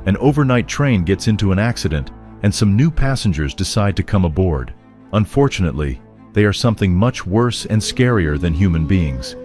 An overnight train gets into an accident, and some new passengers decide to come aboard. Unfortunately, they are something much worse and scarier than human beings.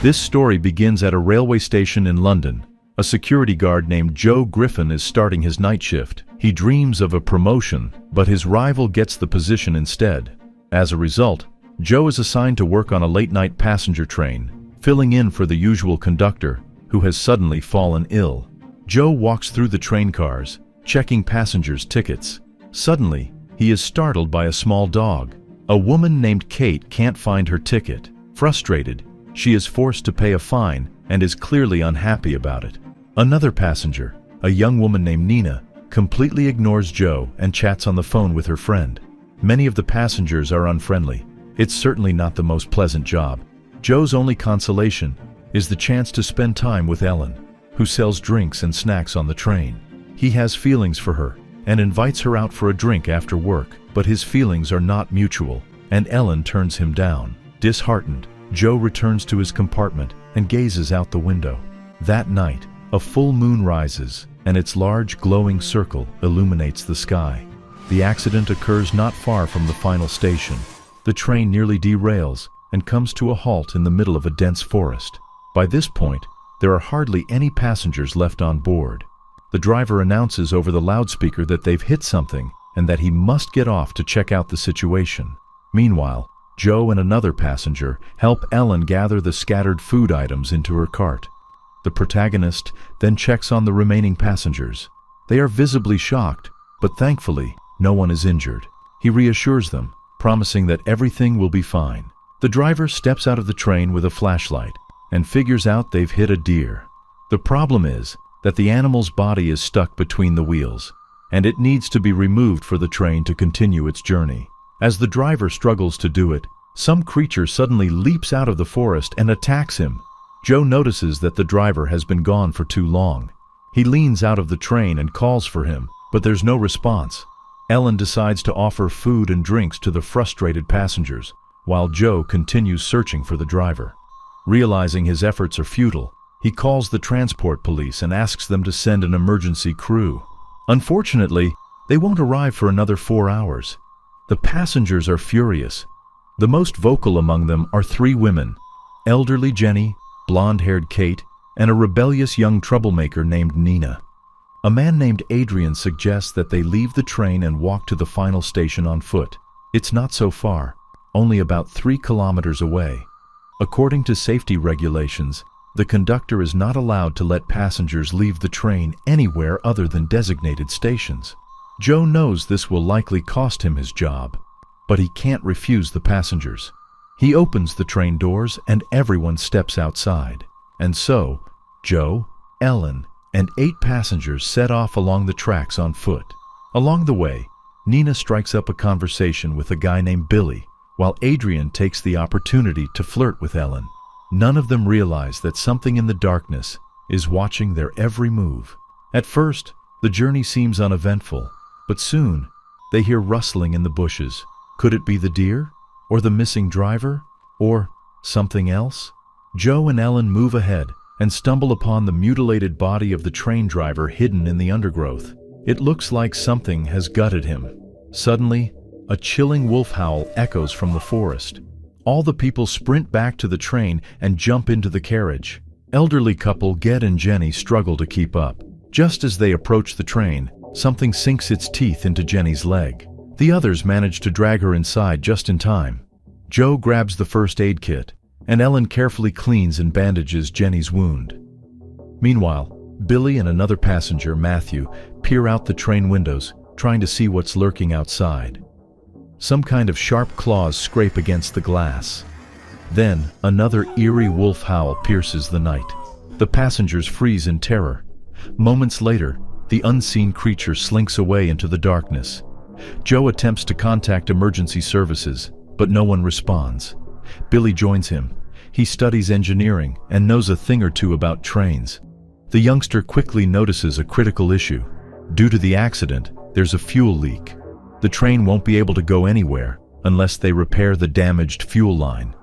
This story begins at a railway station in London. A security guard named Joe Griffin is starting his night shift. He dreams of a promotion, but his rival gets the position instead. As a result, Joe is assigned to work on a late-night passenger train, filling in for the usual conductor, who has suddenly fallen ill. Joe walks through the train cars, checking passengers' tickets. Suddenly, he is startled by a small dog. A woman named Kate can't find her ticket. Frustrated, she is forced to pay a fine and is clearly unhappy about it. Another passenger, a young woman named Nina, completely ignores Joe and chats on the phone with her friend. Many of the passengers are unfriendly. It's certainly not the most pleasant job. Joe's only consolation is the chance to spend time with Ellen, who sells drinks and snacks on the train. He has feelings for her and invites her out for a drink after work, but his feelings are not mutual, and Ellen turns him down. Disheartened, Joe returns to his compartment and gazes out the window. That night, a full moon rises, and its large glowing circle illuminates the sky. The accident occurs not far from the final station. The train nearly derails and comes to a halt in the middle of a dense forest. By this point, there are hardly any passengers left on board. The driver announces over the loudspeaker that they've hit something and that he must get off to check out the situation. Meanwhile, Joe and another passenger help Ellen gather the scattered food items into her cart. The protagonist then checks on the remaining passengers. They are visibly shocked, but thankfully, no one is injured. He reassures them, promising that everything will be fine. The driver steps out of the train with a flashlight and figures out they've hit a deer. The problem is that the animal's body is stuck between the wheels, and it needs to be removed for the train to continue its journey. As the driver struggles to do it, some creature suddenly leaps out of the forest and attacks him. Joe notices that the driver has been gone for too long. He leans out of the train and calls for him, but there's no response. Ellen decides to offer food and drinks to the frustrated passengers, while Joe continues searching for the driver. Realizing his efforts are futile, he calls the transport police and asks them to send an emergency crew. Unfortunately, they won't arrive for another 4 hours. The passengers are furious. The most vocal among them are 3 women: elderly Jenny, blonde-haired Kate, and a rebellious young troublemaker named Nina. A man named Adrian suggests that they leave the train and walk to the final station on foot. It's not so far, only about 3 kilometers away. According to safety regulations, the conductor is not allowed to let passengers leave the train anywhere other than designated stations. Joe knows this will likely cost him his job, but he can't refuse the passengers. He opens the train doors and everyone steps outside. And so, Joe, Ellen, and 8 passengers set off along the tracks on foot. Along the way, Nina strikes up a conversation with a guy named Billy, while Adrian takes the opportunity to flirt with Ellen. None of them realize that something in the darkness is watching their every move. At first, the journey seems uneventful, but soon, they hear rustling in the bushes. Could it be the deer? Or the missing driver? Or something else? Joe and Ellen move ahead and stumble upon the mutilated body of the train driver hidden in the undergrowth. It looks like something has gutted him. Suddenly, a chilling wolf howl echoes from the forest. All the people sprint back to the train and jump into the carriage. Elderly couple Ged and Jenny struggle to keep up. Just as they approach the train, something sinks its teeth into Jenny's leg. The others manage to drag her inside just in time. Joe grabs the first aid kit, and Ellen carefully cleans and bandages Jenny's wound. Meanwhile, Billy and another passenger, Matthew, peer out the train windows, trying to see what's lurking outside. Some kind of sharp claws scrape against the glass. Then, another eerie wolf howl pierces the night. The passengers freeze in terror. Moments later, the unseen creature slinks away into the darkness. Joe attempts to contact emergency services, but no one responds. Billy joins him. He studies engineering and knows a thing or two about trains. The youngster quickly notices a critical issue. Due to the accident, there's a fuel leak. The train won't be able to go anywhere unless they repair the damaged fuel line.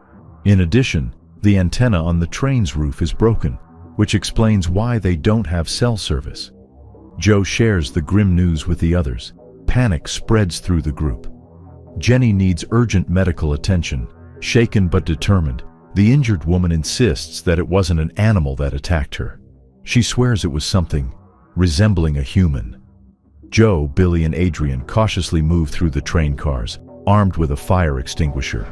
In addition, the antenna on the train's roof is broken, which explains why they don't have cell service. Joe shares the grim news with the others. Panic spreads through the group. Jenny needs urgent medical attention. Shaken but determined, the injured woman insists that it wasn't an animal that attacked her. She swears it was something resembling a human. Joe, Billy, and Adrian cautiously move through the train cars, armed with a fire extinguisher.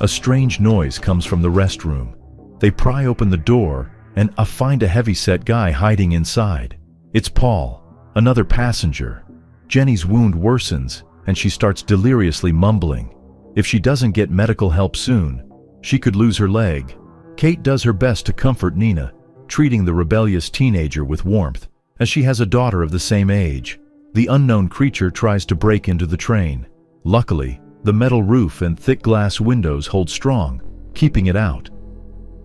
A strange noise comes from the restroom. They pry open the door and find a heavy-set guy hiding inside. It's Paul, another passenger. Jenny's wound worsens, and she starts deliriously mumbling. If she doesn't get medical help soon, she could lose her leg. Kate does her best to comfort Nina, treating the rebellious teenager with warmth, as she has a daughter of the same age. The unknown creature tries to break into the train. Luckily, the metal roof and thick glass windows hold strong, keeping it out.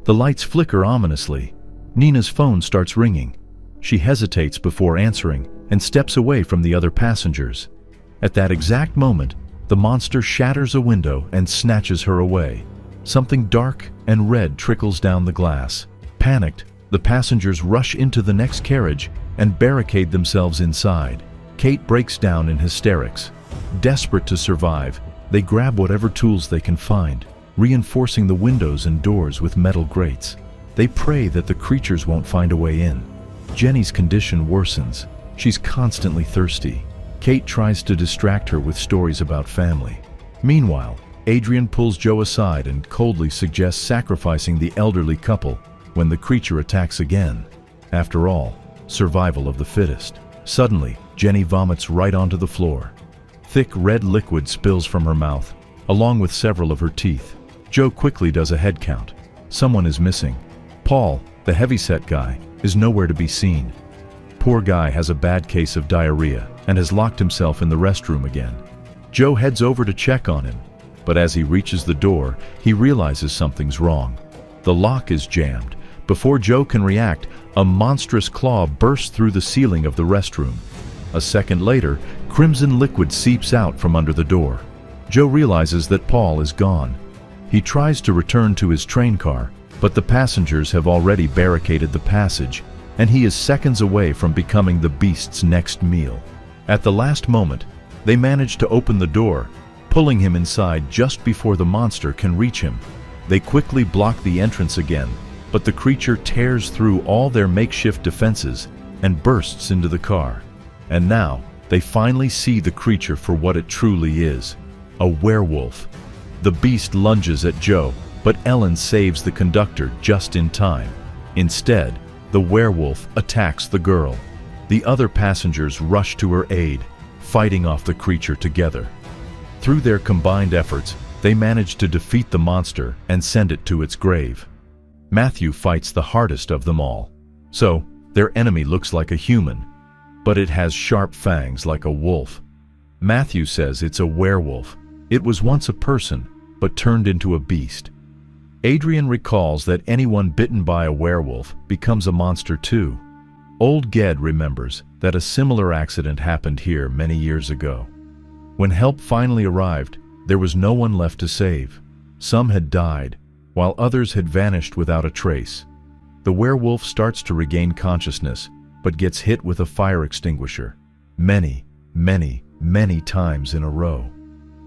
The lights flicker ominously. Nina's phone starts ringing. She hesitates before answering and steps away from the other passengers. At that exact moment, the monster shatters a window and snatches her away. Something dark and red trickles down the glass. Panicked, the passengers rush into the next carriage and barricade themselves inside. Kate breaks down in hysterics. Desperate to survive, they grab whatever tools they can find, reinforcing the windows and doors with metal grates. They pray that the creatures won't find a way in. Jenny's condition worsens. She's constantly thirsty. Kate tries to distract her with stories about family. Meanwhile, Adrian pulls Joe aside and coldly suggests sacrificing the elderly couple when the creature attacks again. After all, survival of the fittest. Suddenly, Jenny vomits right onto the floor. Thick red liquid spills from her mouth, along with several of her teeth. Joe quickly does a head count. Someone is missing. Paul, the heavyset guy, is nowhere to be seen. Poor guy has a bad case of diarrhea and has locked himself in the restroom again. Joe heads over to check on him, but as he reaches the door, he realizes something's wrong. The lock is jammed. Before Joe can react, a monstrous claw bursts through the ceiling of the restroom. A second later, crimson liquid seeps out from under the door. Joe realizes that Paul is gone. He tries to return to his train car, but the passengers have already barricaded the passage, and he is seconds away from becoming the beast's next meal. At the last moment, they manage to open the door, pulling him inside just before the monster can reach him. They quickly block the entrance again, but the creature tears through all their makeshift defenses and bursts into the car. And now, they finally see the creature for what it truly is, a werewolf. The beast lunges at Joe, but Ellen saves the conductor just in time. Instead, the werewolf attacks the girl. The other passengers rush to her aid, fighting off the creature together. Through their combined efforts, they manage to defeat the monster and send it to its grave. Matthew fights the hardest of them all. So, their enemy looks like a human, but it has sharp fangs like a wolf. Matthew says it's a werewolf. It was once a person, but turned into a beast. Adrian recalls that anyone bitten by a werewolf becomes a monster too. Old Ged remembers that a similar accident happened here many years ago. When help finally arrived, there was no one left to save. Some had died, while others had vanished without a trace. The werewolf starts to regain consciousness, but gets hit with a fire extinguisher. Many, many, many times in a row.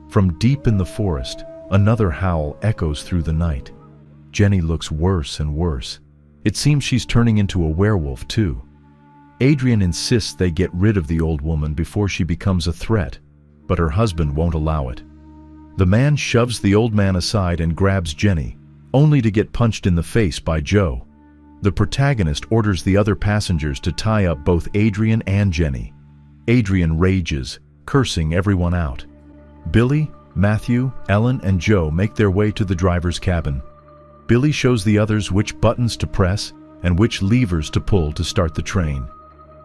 From deep in the forest, another howl echoes through the night. Jenny looks worse and worse. It seems she's turning into a werewolf too. Adrian insists they get rid of the old woman before she becomes a threat, but her husband won't allow it. The man shoves the old man aside and grabs Jenny, only to get punched in the face by Joe. The protagonist orders the other passengers to tie up both Adrian and Jenny. Adrian rages, cursing everyone out. Billy, Matthew, Ellen, and Joe make their way to the driver's cabin. Billy shows the others which buttons to press and which levers to pull to start the train.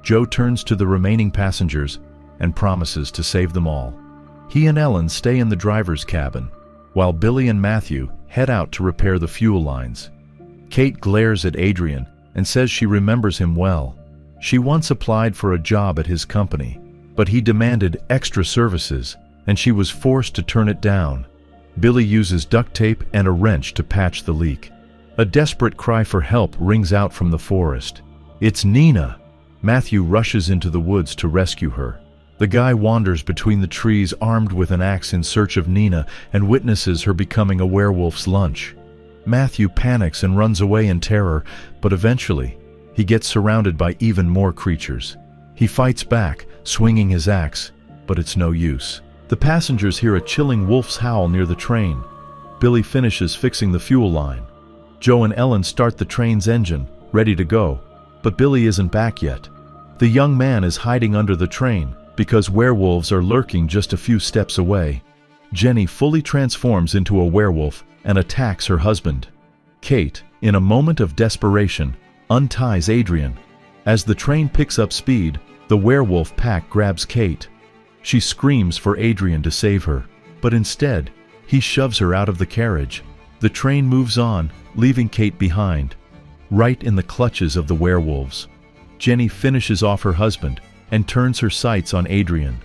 Joe turns to the remaining passengers and promises to save them all. He and Ellen stay in the driver's cabin, while Billy and Matthew head out to repair the fuel lines. Kate glares at Adrian and says she remembers him well. She once applied for a job at his company, but he demanded extra services, and she was forced to turn it down. Billy uses duct tape and a wrench to patch the leak. A desperate cry for help rings out from the forest. It's Nina! Matthew rushes into the woods to rescue her. The guy wanders between the trees armed with an axe in search of Nina and witnesses her becoming a werewolf's lunch. Matthew panics and runs away in terror, but eventually, he gets surrounded by even more creatures. He fights back, swinging his axe, but it's no use. The passengers hear a chilling wolf's howl near the train. Billy finishes fixing the fuel line. Joe and Ellen start the train's engine, ready to go, but Billy isn't back yet. The young man is hiding under the train because werewolves are lurking just a few steps away. Jenny fully transforms into a werewolf and attacks her husband. Kate, in a moment of desperation, unties Adrian. As the train picks up speed, the werewolf pack grabs Kate. She screams for Adrian to save her, but instead, he shoves her out of the carriage. The train moves on, leaving Kate behind, right in the clutches of the werewolves. Jenny finishes off her husband and turns her sights on Adrian.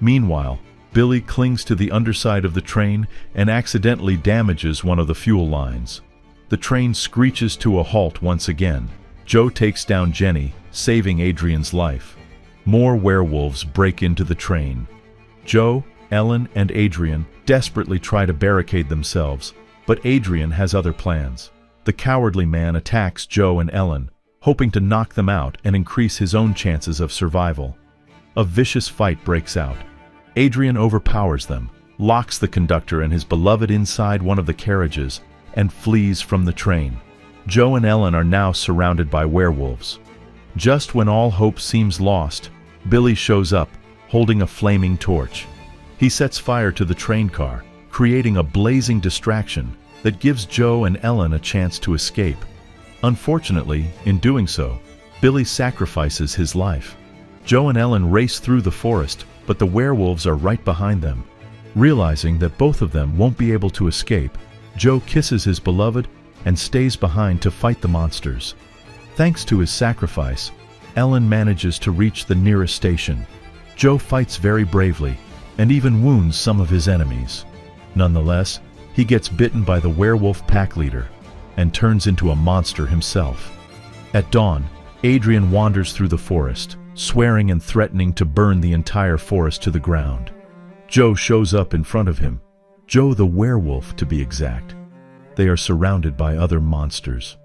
Meanwhile, Billy clings to the underside of the train and accidentally damages one of the fuel lines. The train screeches to a halt once again. Joe takes down Jenny, saving Adrian's life. More werewolves break into the train. Joe, Ellen, and Adrian desperately try to barricade themselves, but Adrian has other plans. The cowardly man attacks Joe and Ellen, hoping to knock them out and increase his own chances of survival. A vicious fight breaks out. Adrian overpowers them, locks the conductor and his beloved inside one of the carriages, and flees from the train. Joe and Ellen are now surrounded by werewolves. Just when all hope seems lost, Billy shows up, holding a flaming torch. He sets fire to the train car, creating a blazing distraction that gives Joe and Ellen a chance to escape. Unfortunately, in doing so, Billy sacrifices his life. Joe and Ellen race through the forest, but the werewolves are right behind them. Realizing that both of them won't be able to escape, Joe kisses his beloved and stays behind to fight the monsters. Thanks to his sacrifice, Ellen manages to reach the nearest station. Joe fights very bravely and even wounds some of his enemies. Nonetheless, he gets bitten by the werewolf pack leader and turns into a monster himself. At dawn, Adrian wanders through the forest, swearing and threatening to burn the entire forest to the ground. Joe shows up in front of him. Joe the werewolf, to be exact. They are surrounded by other monsters.